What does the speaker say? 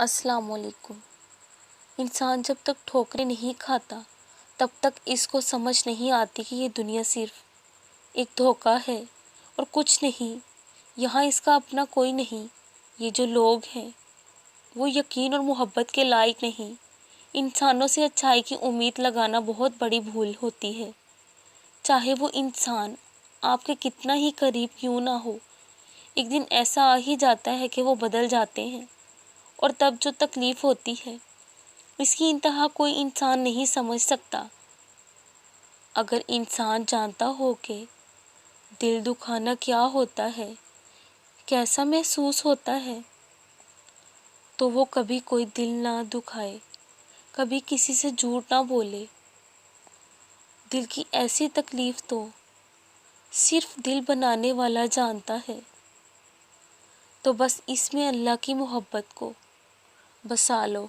السلام علیکم۔ انسان جب تک ٹھوکریں نہیں کھاتا تب تک اس کو سمجھ نہیں آتی کہ یہ دنیا صرف ایک دھوکہ ہے اور کچھ نہیں، یہاں اس کا اپنا کوئی نہیں۔ یہ جو لوگ ہیں وہ یقین اور محبت کے لائق نہیں۔ انسانوں سے اچھائی کی امید لگانا بہت بڑی بھول ہوتی ہے، چاہے وہ انسان آپ کے کتنا ہی قریب کیوں نہ ہو۔ ایک دن ایسا آ ہی جاتا ہے کہ وہ بدل جاتے ہیں، اور تب جو تکلیف ہوتی ہے اس کی انتہا کوئی انسان نہیں سمجھ سکتا۔ اگر انسان جانتا ہو کہ دل دکھانا کیا ہوتا ہے، کیسا محسوس ہوتا ہے، تو وہ کبھی کوئی دل نہ دکھائے، کبھی کسی سے جھوٹ نہ بولے۔ دل کی ایسی تکلیف تو صرف دل بنانے والا جانتا ہے، تو بس اس میں اللہ کی محبت کو بسا لو۔